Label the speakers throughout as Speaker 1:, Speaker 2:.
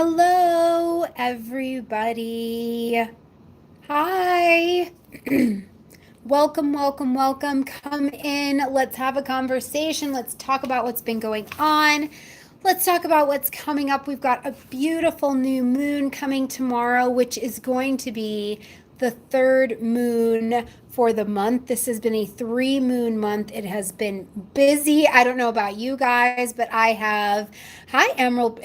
Speaker 1: Hello, everybody. Hi. Welcome, welcome, welcome. Come in. Let's have a conversation. Let's talk about what's been going on. Let's talk about what's coming up. We've got a beautiful new moon coming tomorrow, which is going to be the third moon for the month. This has been a 3 moon month. It has been busy. I don't know about you guys, but I have. Hi, Emerald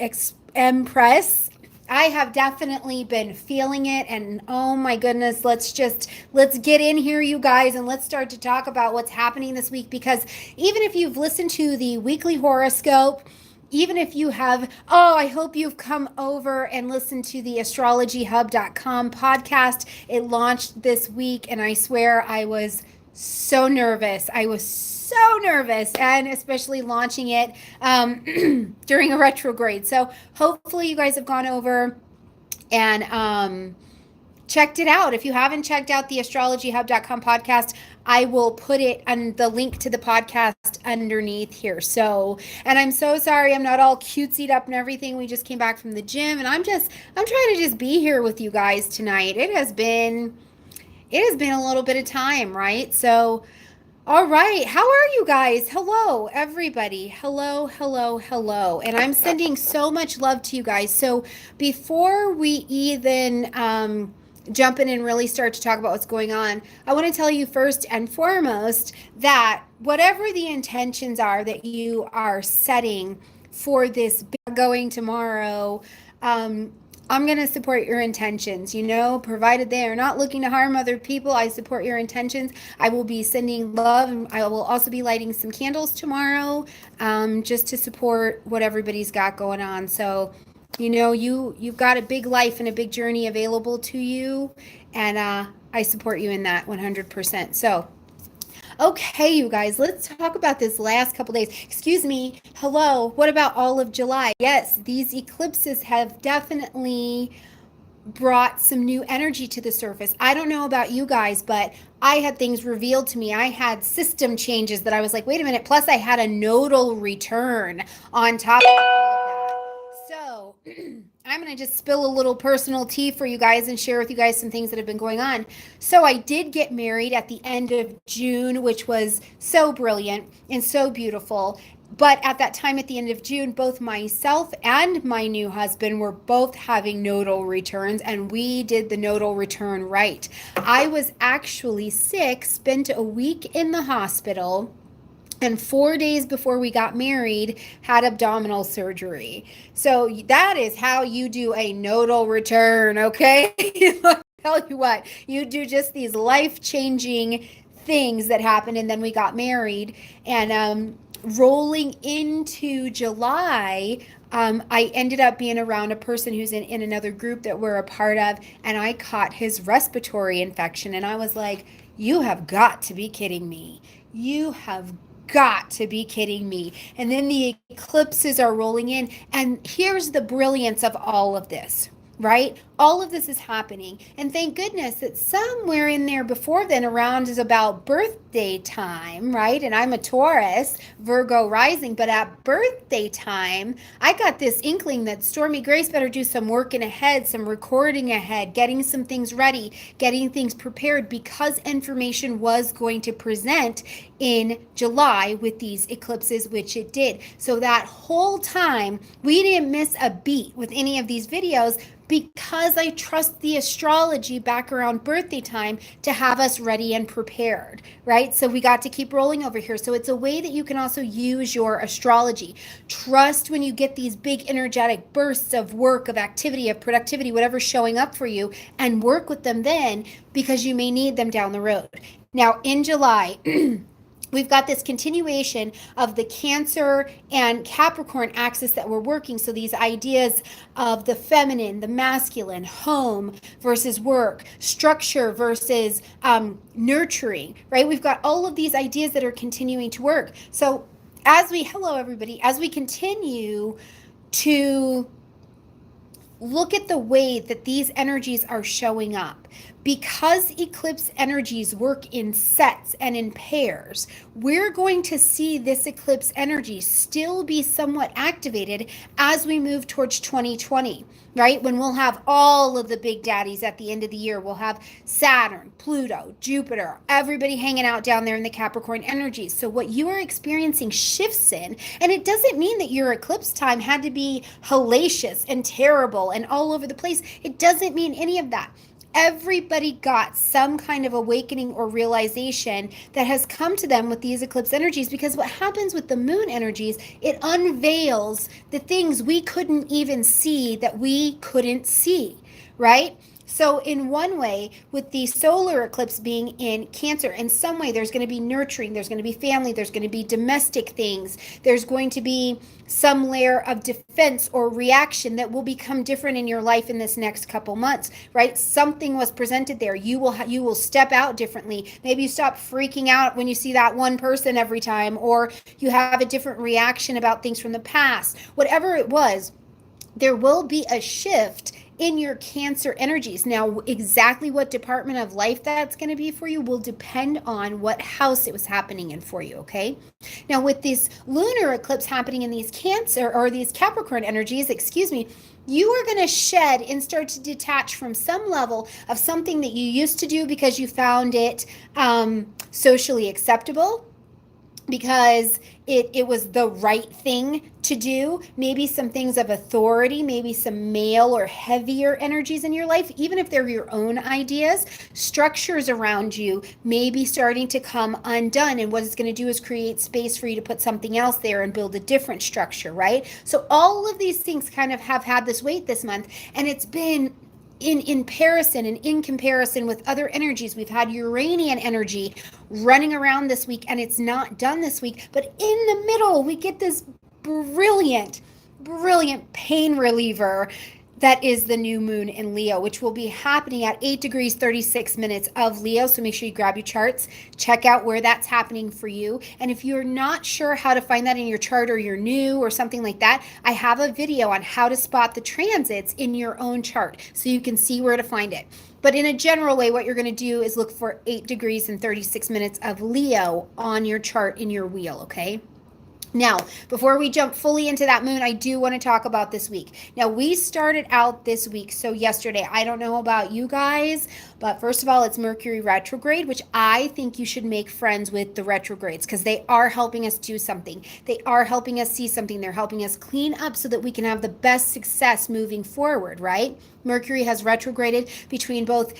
Speaker 1: Empress. I have definitely been feeling it, and oh my goodness, let's get in here, you guys, and let's start to talk about what's happening this week. Because even if you've listened to the weekly horoscope, even if you have, I hope you've come over and listened to the astrologyhub.com podcast. It launched this week, and I swear I was so nervous. And especially launching it during a retrograde. So hopefully you guys have gone over and checked it out. If you haven't checked out the astrologyhub.com podcast, I will put it on the link to the podcast underneath here. So, and I'm so sorry I'm not all cutesied up and everything. We just came back from the gym, and I'm trying to just be here with you guys tonight. It has been a little bit of time, right? So, all right. How are you guys? Hello, everybody. Hello, hello, hello. And I'm sending so much love to you guys. So before we even jump in and really start to talk about what's going on, I want to tell you first and foremost that whatever the intentions are that you are setting for this going tomorrow, I'm going to support your intentions, provided they are not looking to harm other people. I support your intentions. I will be sending love, and I will also be lighting some candles tomorrow, just to support what everybody's got going on. So, you've got a big life and a big journey available to you, and I support you in that 100%. So, okay, you guys, let's talk about this last couple days. Excuse me. Hello. What about all of July? Yes, these eclipses have definitely brought some new energy to the surface. I don't know about you guys, but I had things revealed to me. I had system changes that I was like, wait a minute. Plus, I had a nodal return on top of all of that. So, I'm going to just spill a little personal tea for you guys and share with you guys some things that have been going on. So, I did get married at the end of June, which was so brilliant and so beautiful. But at that time, at the end of June, both myself and my new husband were both having nodal returns, and we did the nodal return right. I was actually sick, spent a week in the hospital, and 4 days before we got married, had abdominal surgery. So that is how you do a nodal return, okay? I'll tell you what, you do just these life-changing things that happened, and then we got married. And rolling into July, I ended up being around a person who's in another group that we're a part of, and I caught his respiratory infection. And I was like, you have got to be kidding me. You have got to be kidding me. And then the eclipses are rolling in. And here's the brilliance of all of this, right? All of this is happening. And thank goodness that somewhere in there before then around is about birthday time, right? And I'm a Taurus, Virgo rising, but at birthday time, I got this inkling that Stormie Grace better do some working ahead, some recording ahead, getting some things ready, getting things prepared, because information was going to present in July with these eclipses, which it did. So that whole time, we didn't miss a beat with any of these videos, because I trust the astrology back around birthday time to have us ready and prepared, right? So we got to keep rolling over here. So it's a way that you can also use your astrology. Trust when you get these big energetic bursts of work, of activity, of productivity, whatever's showing up for you, and work with them then, because you may need them down the road. Now, in July, we've got this continuation of the Cancer and Capricorn axis that we're working. So these ideas of the feminine, the masculine, home versus work, structure versus nurturing, right? We've got all of these ideas that are continuing to work. So hello everybody, as we continue to look at the way that these energies are showing up. Because eclipse energies work in sets and in pairs, we're going to see this eclipse energy still be somewhat activated as we move towards 2020, right? When we'll have all of the big daddies at the end of the year. We'll have Saturn, Pluto, Jupiter, everybody hanging out down there in the Capricorn energies. So what you are experiencing shifts in, and it doesn't mean that your eclipse time had to be hellacious and terrible and all over the place. It doesn't mean any of that. Everybody got some kind of awakening or realization that has come to them with these eclipse energies, because what happens with the moon energies, it unveils the things we couldn't even see that we couldn't see, right? So in one way, with the solar eclipse being in Cancer, in some way there's going to be nurturing, there's going to be family, there's going to be domestic things, there's going to be some layer of defense or reaction that will become different in your life in this next couple months, right? Something was presented there. You will step out differently. Maybe you stop freaking out when you see that one person every time, or you have a different reaction about things from the past. Whatever it was, there will be a shift in your Cancer energies. Now, exactly what department of life that's going to be for you will depend on what house it was happening in for you, okay? Now, with this lunar eclipse happening in these Cancer or these Capricorn energies, you are going to shed and start to detach from some level of something that you used to do because you found it socially acceptable, because it was the right thing to do. Maybe some things of authority, maybe some male or heavier energies in your life, even if they're your own ideas, structures around you may be starting to come undone. And what it's going to do is create space for you to put something else there and build a different structure, right? So all of these things kind of have had this weight this month, and it's been in comparison with other energies. We've had Uranian energy running around this week, and it's not done this week, but in the middle we get this brilliant pain reliever that is the new moon in Leo, which will be happening at 8 degrees 36 minutes of Leo. So make sure you grab your charts, check out where that's happening for you. And if you're not sure how to find that in your chart, or you're new or something like that, I have a video on how to spot the transits in your own chart so you can see where to find it. But in a general way, what you're going to do is look for 8 degrees and 36 minutes of Leo on your chart in your wheel, okay? Now, before we jump fully into that moon, I do want to talk about this week. Now, we started out this week, so yesterday, I don't know about you guys, but first of all, it's Mercury retrograde, which I think you should make friends with the retrogrades, because they are helping us do something. They are helping us see something. They're helping us clean up so that we can have the best success moving forward, right? Mercury has retrograded between both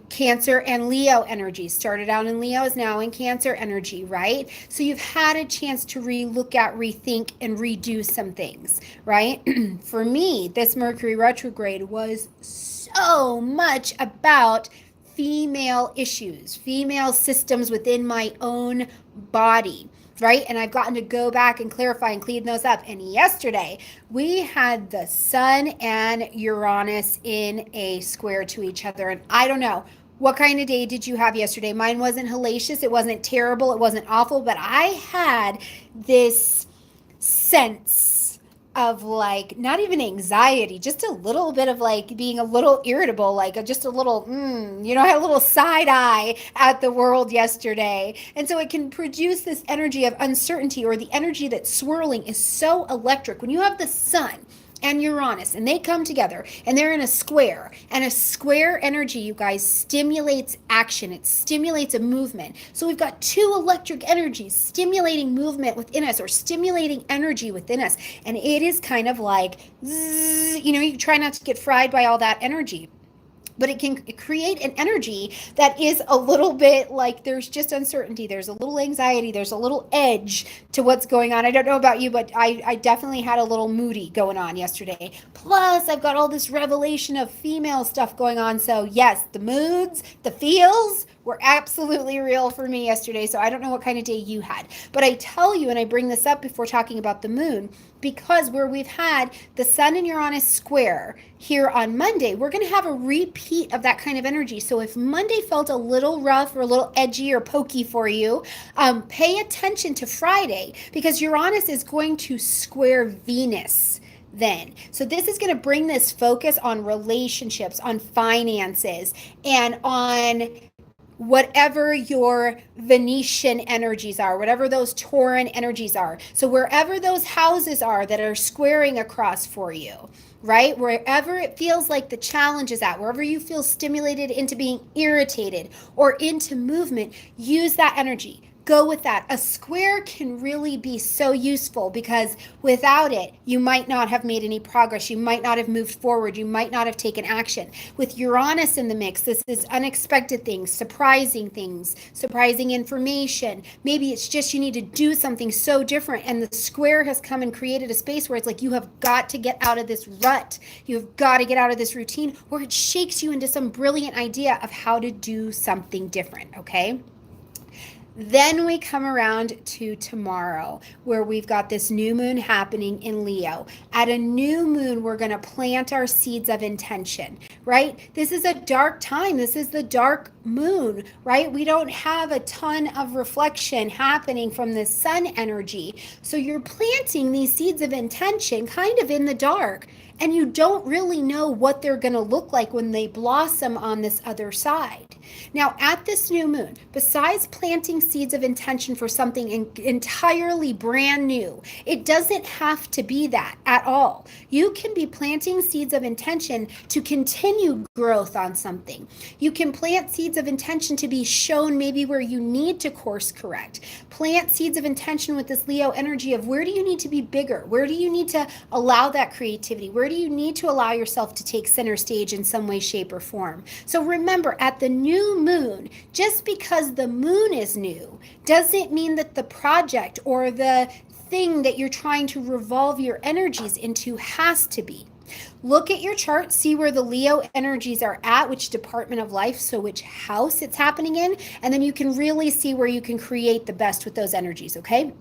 Speaker 1: Cancer and Leo energy. Started out in Leo, is now in Cancer energy, right? So you've had a chance to look at, rethink, and redo some things, right? For me, this Mercury retrograde was so much about female issues, female systems within my own body, right? And I've gotten to go back and clarify and clean those up. And yesterday, we had the Sun and Uranus in a square to each other. And I don't know, what kind of day did you have yesterday? Mine wasn't hellacious. It wasn't terrible. It wasn't awful. But I had this sense of like, not even anxiety, just a little bit of like being a little irritable, like just a little, I had a little side eye at the world yesterday. And so it can produce this energy of uncertainty, or the energy that's swirling is so electric. When you have the Sun and Uranus and they come together and they're in a square, and a square energy, you guys, stimulates action. It stimulates a movement. So we've got two electric energies stimulating movement within us, or stimulating energy within us. And it is kind of like, you try not to get fried by all that energy. But it can create an energy that is a little bit like there's just uncertainty. There's a little anxiety. There's a little edge to what's going on. I don't know about you, but I definitely had a little moody going on yesterday. Plus, I've got all this revelation of female stuff going on. So yes, the moods, the feels were absolutely real for me yesterday. So I don't know what kind of day you had. But I tell you, and I bring this up before talking about the moon, because where we've had the Sun and Uranus square here on Monday, we're going to have a repeat of that kind of energy. So if Monday felt a little rough or a little edgy or pokey for you, pay attention to Friday, because Uranus is going to square Venus then. So this is going to bring this focus on relationships, on finances, and on whatever your Venetian energies are, whatever those Tauran energies are. So wherever those houses are that are squaring across for you, right? Wherever it feels like the challenge is at, wherever you feel stimulated into being irritated or into movement, use that energy. Go with that. A square can really be so useful because without it, you might not have made any progress. You might not have moved forward. You might not have taken action. With Uranus in the mix, this is unexpected things, surprising information. Maybe it's just you need to do something so different. And the square has come and created a space where it's like you have got to get out of this rut. You've got to get out of this routine, or it shakes you into some brilliant idea of how to do something different, okay? Then we come around to tomorrow, where we've got this new moon happening in Leo. At a new moon, we're going to plant our seeds of intention, right? This is a dark time. This is the dark moon, right? We don't have a ton of reflection happening from the sun energy. So you're planting these seeds of intention kind of in the dark, and you don't really know what they're going to look like when they blossom on this other side. Now, at this new moon, besides planting seeds of intention for something entirely brand new, it doesn't have to be that at all. You can be planting seeds of intention to continue growth on something. You can plant seeds of intention to be shown maybe where you need to course correct. Plant seeds of intention with this Leo energy of where do you need to be bigger? Where do you need to allow that creativity? Where do you need to allow yourself to take center stage in some way, shape, or form? So remember, at the new moon, just because the moon is new doesn't mean that the project or the thing that you're trying to revolve your energies into has to be. Look at your chart, see where the Leo energies are at, which department of life, so which house it's happening in, and then you can really see where you can create the best with those energies, okay?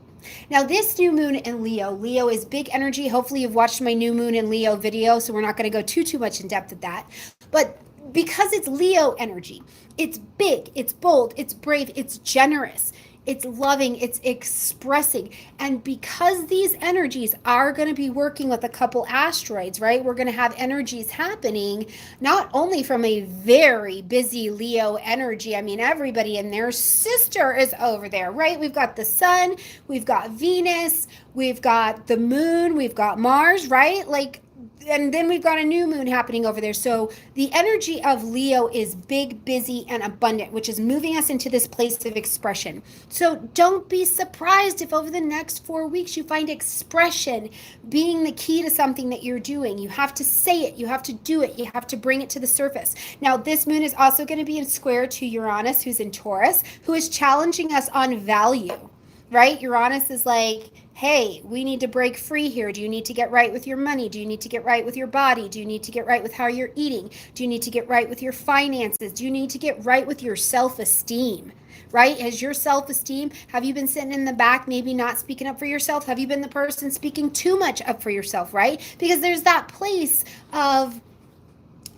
Speaker 1: Now, this new moon in Leo is big energy. Hopefully you've watched my new moon in Leo video, so we're not going to go too much in depth at that. But because it's Leo energy, it's big, it's bold, it's brave, it's generous, it's loving, it's expressing. And because these energies are going to be working with a couple asteroids, right? We're going to have energies happening not only from a very busy Leo energy. I mean, everybody and their sister is over there, right? We've got the sun, we've got Venus, we've got the moon, we've got Mars, right? Like, and then we've got a new moon happening over there. So the energy of Leo is big, busy, and abundant, which is moving us into this place of expression. So don't be surprised if over the next 4 weeks you find expression being the key to something that you're doing. You have to say it. You have to do it. You have to bring it to the surface. Now, this moon is also going to be in square to Uranus, who's in Taurus, who is challenging us on value, right? Uranus is like, hey, we need to break free here. Do you need to get right with your money? Do you need to get right with your body? Do you need to get right with how you're eating? Do you need to get right with your finances? Do you need to get right with your self-esteem? Right? Has your self-esteem, have you been sitting in the back, maybe not speaking up for yourself? Have you been the person speaking too much up for yourself, right? Because there's that place of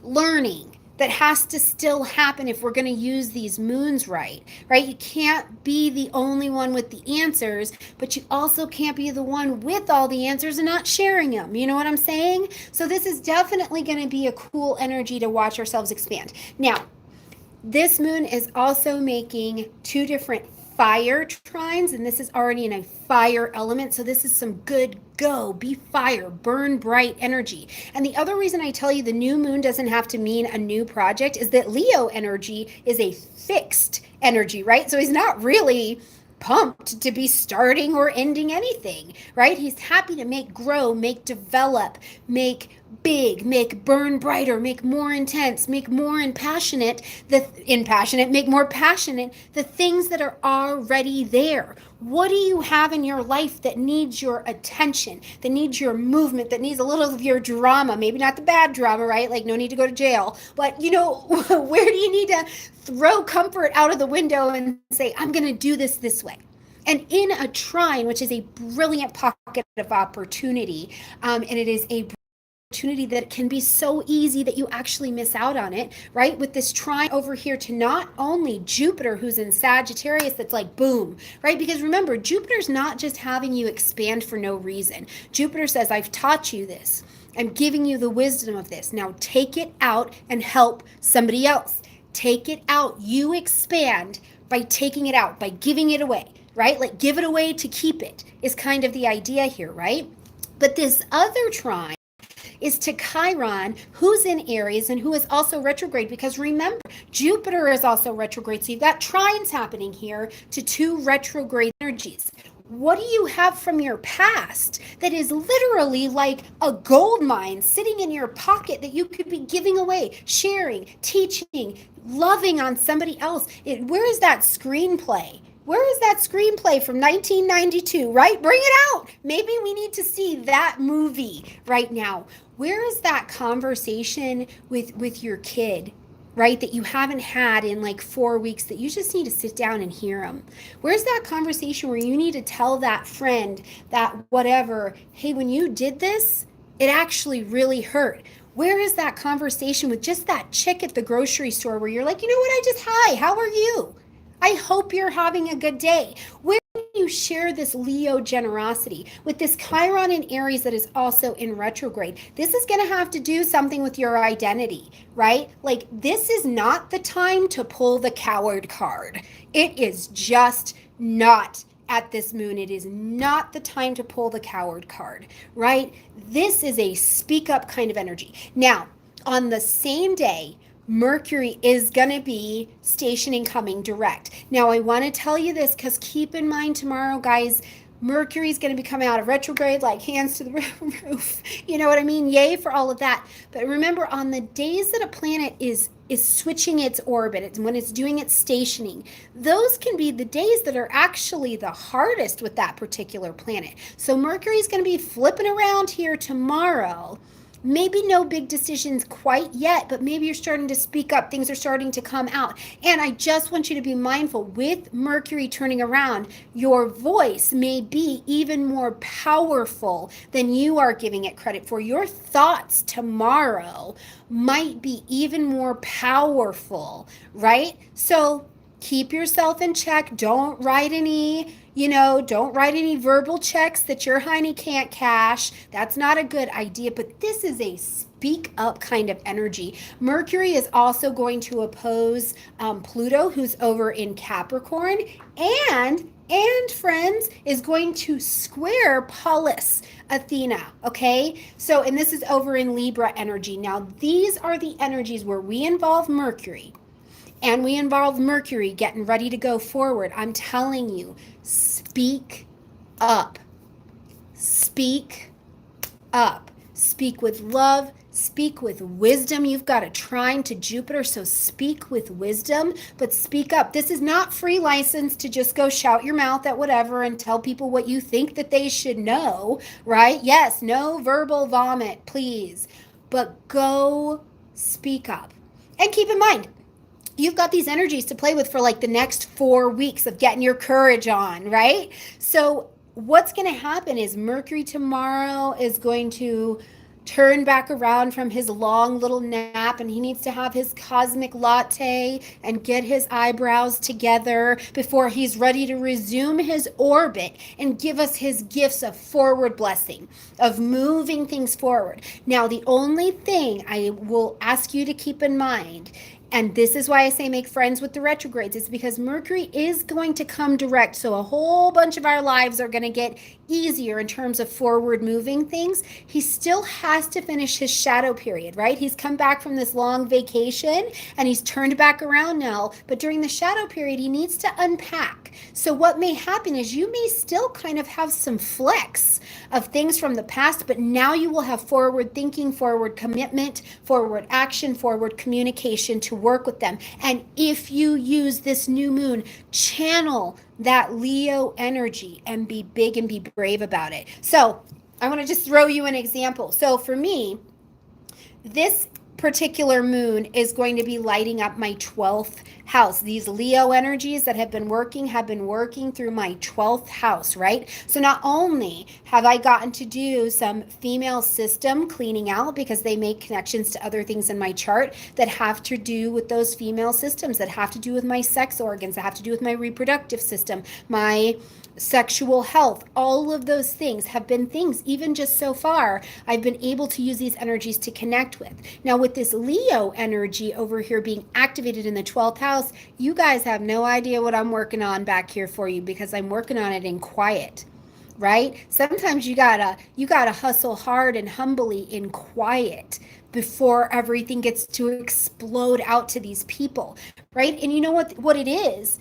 Speaker 1: learning that has to still happen if we're going to use these moons right? You can't be the only one with the answers, but you also can't be the one with all the answers and not sharing them. You know what I'm saying? So this is definitely going to be a cool energy to watch ourselves expand. Now, this moon is also making two different fire trines, and this is already in a fire element, so this is some good be fire, burn bright energy. And the other reason I tell you the new moon doesn't have to mean a new project is that Leo energy is a fixed energy, right? So he's not really pumped to be starting or ending anything, right? He's happy to make grow, make develop, make big, make burn brighter, make more intense, make more impassionate, make more passionate the things that are already there. What do you have in your life that needs your attention, that needs your movement, that needs a little of your drama? Maybe not the bad drama, right? Like no need to go to jail, but you know, where do you need to throw comfort out of the window and say, I'm going to do this way? And in a trine, which is a brilliant pocket of opportunity, and it is a opportunity that can be so easy that you actually miss out on it, right? With this trine over here to not only Jupiter, who's in Sagittarius, that's like boom, right? Because remember, Jupiter's not just having you expand for no reason. Jupiter says, I've taught you this. I'm giving you the wisdom of this. Now take it out and help somebody else. Take it out. You expand by taking it out, by giving it away, right? Like give it away to keep it is kind of the idea here, right? But this other trine is to Chiron, who's in Aries and who is also retrograde, because remember, Jupiter is also retrograde. So you've got trines happening here to two retrograde energies. What do you have from your past that is literally like a gold mine sitting in your pocket that you could be giving away, sharing, teaching, loving on somebody else? Where is that screenplay? Where is that screenplay from 1992, right? Bring it out. Maybe we need to see that movie right now. Where is that conversation with your kid, right, that you haven't had in like 4 weeks that you just need to sit down and hear them? Where's that conversation where you need to tell that friend, that whatever, hey, when you did this, it actually really hurt? Where is that conversation with just that chick at the grocery store where you're like, you know what, hi, how are you? I hope you're having a good day. Where do you share this Leo generosity with this Chiron in Aries that is also in retrograde? This is going to have to do something with your identity, right? Like this is not the time to pull the coward card. It is just not at this moon. It is not the time to pull the coward card, right? This is a speak up kind of energy. Now, on the same day, Mercury is going to be stationing coming direct. Now, I want to tell you this because keep in mind tomorrow, guys, Mercury is going to be coming out of retrograde like hands to the roof. You know what I mean? Yay for all of that. But remember, on the days that a planet is switching its orbit, when it's doing its stationing, those can be the days that are actually the hardest with that particular planet. So Mercury is going to be flipping around here tomorrow. Maybe no big decisions quite yet, but maybe you're starting to speak up. Things are starting to come out. And I just want you to be mindful with Mercury turning around, your voice may be even more powerful than you are giving it credit for. Your thoughts tomorrow might be even more powerful, right? So keep yourself in check. Don't write any verbal checks that your honey can't cash. That's not a good idea, but this is a speak up kind of energy. Mercury is also going to oppose Pluto, who's over in Capricorn, and friends, is going to square Pallas Athena, okay? So, and this is over in Libra energy. Now, these are the energies where we involve Mercury. And we involve Mercury getting ready to go forward. I'm telling you, speak up. Speak up. Speak with love. Speak with wisdom. You've got a trine to Jupiter, so speak with wisdom, but speak up. This is not free license to just go shout your mouth at whatever and tell people what you think that they should know, right? Yes, no verbal vomit, please. But go speak up. And keep in mind, you've got these energies to play with for like the next 4 weeks of getting your courage on, right? So what's going to happen is Mercury tomorrow is going to turn back around from his long little nap, and he needs to have his cosmic latte and get his eyebrows together before he's ready to resume his orbit and give us his gifts of forward blessing, of moving things forward. Now, the only thing I will ask you to keep in mind, and this is why I say make friends with the retrogrades, is because Mercury is going to come direct. So a whole bunch of our lives are going to get easier in terms of forward moving things. He still has to finish his shadow period, right? He's come back from this long vacation and he's turned back around now. But during the shadow period, he needs to unpack. So what may happen is you may still kind of have some flecks of things from the past, but now you will have forward thinking, forward commitment, forward action, forward communication to work with them. And if you use this new moon, channel that Leo energy and be big and be brave about it. So I want to just throw you an example. So for me, this particular moon is going to be lighting up my 12th house. These Leo energies that have been working through my 12th house, right? So not only have I gotten to do some female system cleaning out because they make connections to other things in my chart that have to do with those female systems, that have to do with my sex organs, that have to do with my reproductive system, my sexual health. All of those things have been things, even just so far, I've been able to use these energies to connect with. Now, with this Leo energy over here being activated in the 12th house, you guys have no idea what I'm working on back here for you, because I'm working on it in quiet, right? Sometimes you gotta hustle hard and humbly in quiet before everything gets to explode out to these people, right? And you know what it is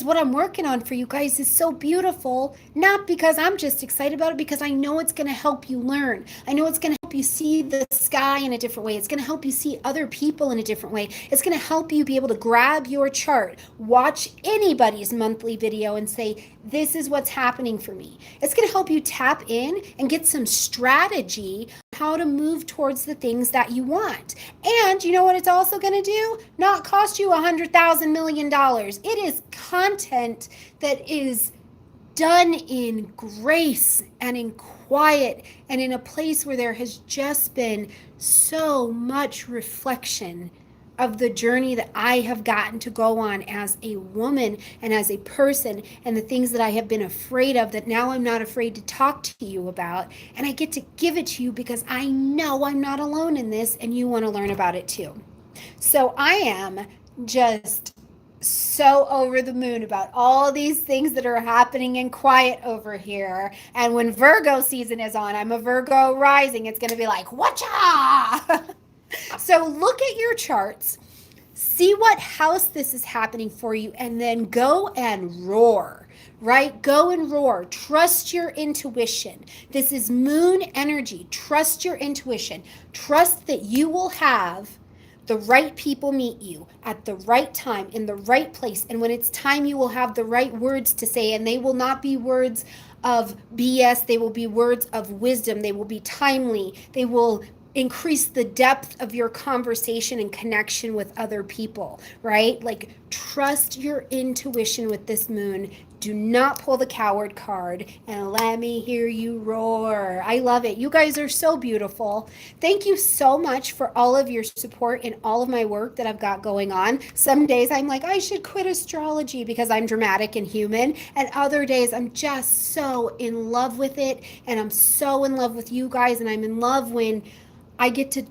Speaker 1: what I'm working on for you guys is so beautiful, not because I'm just excited about it, because I know it's going to help you learn. I know it's going to help you see the sky in a different way. It's going to help you see other people in a different way. It's going to help you be able to grab your chart, watch anybody's monthly video and say, this is what's happening for me. It's going to help you tap in and get some strategy how to move towards the things that you want. And you know what it's also going to do? Not cost you $100,000 million. It is content that is done in grace and in quiet and in a place where there has just been so much reflection of the journey that I have gotten to go on as a woman and as a person, and the things that I have been afraid of that now I'm not afraid to talk to you about. And I get to give it to you because I know I'm not alone in this and you want to learn about it too. So I am just so over the moon about all these things that are happening in quiet over here. And when Virgo season is on, I'm a Virgo rising, it's going to be like, whatcha? So look at your charts, see what house this is happening for you, and then go and roar, right? Go and roar. Trust your intuition. This is moon energy. Trust your intuition. Trust that you will have the right people meet you at the right time, in the right place. And when it's time, you will have the right words to say, and they will not be words of BS. They will be words of wisdom. They will be timely. They will increase the depth of your conversation and connection with other people, right? Like, trust your intuition with this moon. Do not pull the coward card and let me hear you roar. I love it. You guys are so beautiful. Thank you so much for all of your support in all of my work that I've got going on. Some days I'm like, I should quit astrology because I'm dramatic and human. And other days I'm just so in love with it. And I'm so in love with you guys. And I'm in love when I get to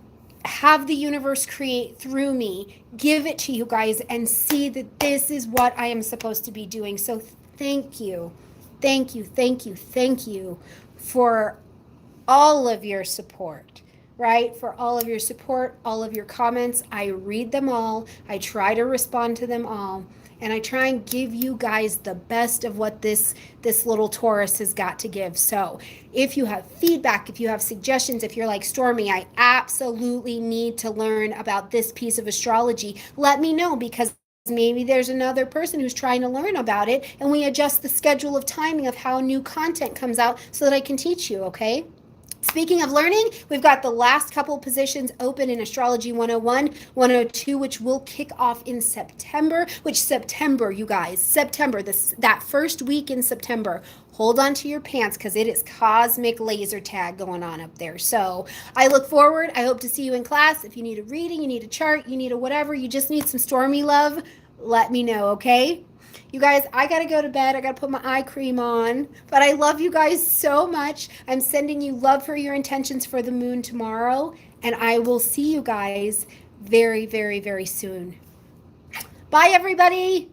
Speaker 1: have the universe create through me, give it to you guys, and see that this is what I am supposed to be doing. So thank you, thank you, thank you, thank you for all of your support, right? For all of your support, all of your comments. I read them all. I try to respond to them all. And I try and give you guys the best of what this little Taurus has got to give. So if you have feedback, if you have suggestions, if you're like, Stormie, I absolutely need to learn about this piece of astrology, let me know, because maybe there's another person who's trying to learn about it, and we adjust the schedule of timing of how new content comes out so that I can teach you, okay? Speaking of learning, we've got the last couple positions open in Astrology 101, 102, which will kick off in September. You guys, September, that first week in September. Hold on to your pants because it is cosmic laser tag going on up there. So I look forward. I hope to see you in class. If you need a reading, you need a chart, you need a whatever, you just need some Stormy love, let me know, okay? You guys, I got to go to bed. I got to put my eye cream on. But I love you guys so much. I'm sending you love for your intentions for the moon tomorrow. And I will see you guys very, very, very soon. Bye, everybody.